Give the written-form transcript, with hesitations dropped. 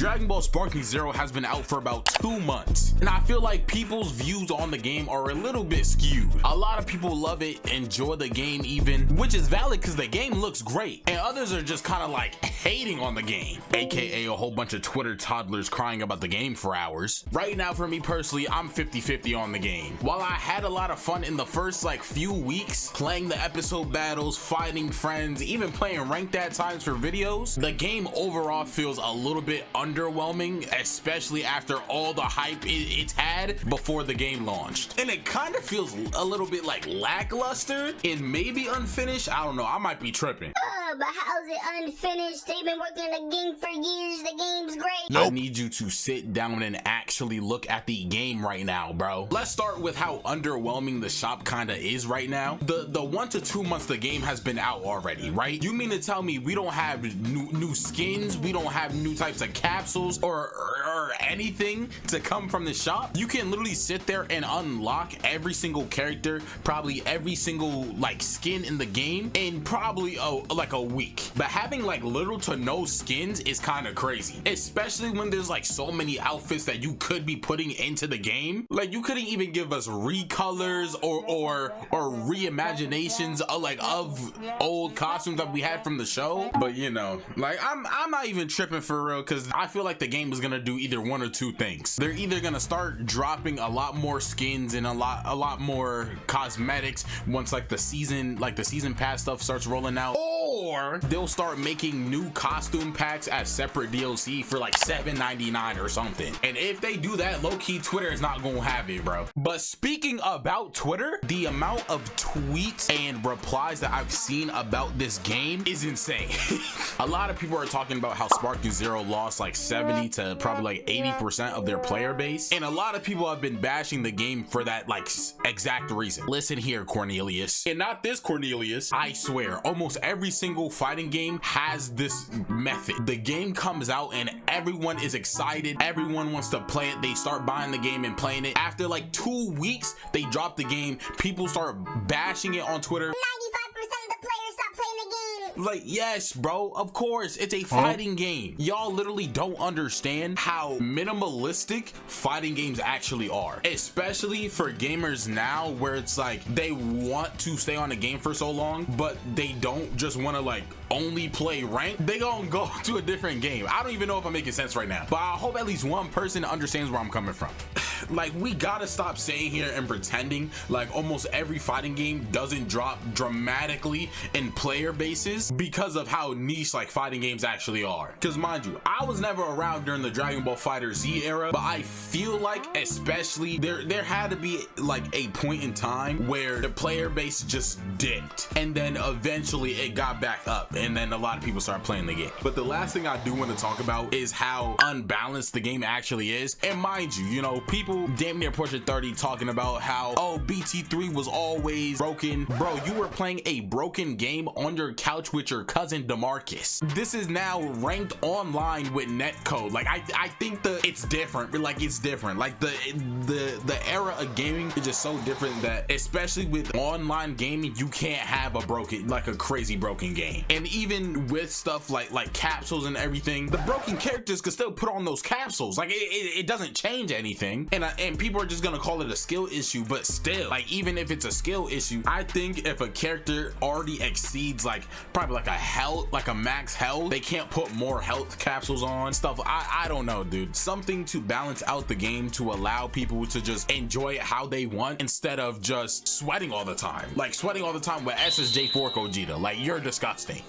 Dragon Ball Sparking Zero has been out for about 2 months, and I feel like people's views on the game are a little bit skewed. A lot of people love it, enjoy the game even, which is valid because the game looks great, and others are just kind of like hating on the game, aka a whole bunch of Twitter toddlers crying about the game for hours. Right now, for me personally, I'm 50-50 on the game. While I had a lot of fun in the first like few weeks playing the episode battles, fighting friends, even playing ranked at times for videos, the game overall feels a little bit underwhelming, especially after all the hype it's had before the game launched. And it kind of feels a little bit like lackluster and maybe unfinished. I don't know, I might be tripping. But how's it unfinished? They've been working on the game for years. The game's great. Nope. I need you to sit down and actually look at the game right now, bro. Let's start with how underwhelming the shop kinda is right now. The 1 to 2 months the game has been out already, right? You mean to tell me we don't have new skins, we don't have new types of capsules or anything to come from the shop? You can literally sit there and unlock every single character, probably every single like skin in the game in probably like a week. But having like little to no skins is kind of crazy, especially when there's like so many outfits that you could be putting into the game. Like you couldn't even give us recolors or reimaginations of old costumes that we had from the show. But you know, like I'm not even tripping for real, because I feel like the game is gonna do either one or two things. They're either gonna start dropping a lot more skins and a lot more cosmetics once like the season pass stuff starts rolling out, or they'll start making new costume packs as separate DLC for like $7.99 or something. And if they do that, low-key Twitter is not gonna have it, bro. But speaking about Twitter, the amount of tweets and replies that I've seen about this game is insane. A lot of people are talking about how Sparking Zero lost like 70 to probably like 80% of their player base, and a lot of people have been bashing the game for that like exact reason. Listen here, Cornelius, and not this Cornelius, I swear almost every single fighting game has this method. The game comes out and everyone is excited, everyone wants to play it, they start buying the game and playing it. After like 2 weeks they drop the game, people start bashing it on Twitter. 95% of the players stop playing the game. Like, yes bro, of course, it's a fighting game. Y'all literally don't understand how minimalistic fighting games actually are, especially for gamers now, where it's like they want to stay on the game for so long, but they don't just want to like only play ranked. They gonna go to a different game. I don't even know if I'm making sense right now, but I hope at least one person understands where I'm coming from. Like, we gotta stop saying here and pretending like almost every fighting game doesn't drop dramatically in player bases because of how niche like fighting games actually are. Because mind you, I was never around during the Dragon Ball FighterZ era, but I feel like especially there had to be like a point in time where the player base just dipped, and then eventually it got back up, and then a lot of people started playing the game. But the last thing I do want to talk about is how unbalanced the game actually is. And mind you, you know, people damn near pushing 30 talking about how, oh, BT3 was always broken. Bro, you were playing a broken game on your couch with your cousin DeMarcus. This is now ranked online with netcode. Like I think it's different, but like it's different. Like the era of gaming is just so different that especially with online gaming, you can't have a crazy broken game. And even with stuff like capsules and everything, the broken characters could still put on those capsules. Like it doesn't change anything. And people are just gonna call it a skill issue, but still, like even if it's a skill issue, I think if a character already exceeds like probably like a max health, they can't put more health capsules on stuff. I don't know, dude. Something to balance out the game to allow people to just enjoy it how they want instead of just sweating all the time. Like sweating all the time with SSJ4 Gogeta. Like, you're disgusting.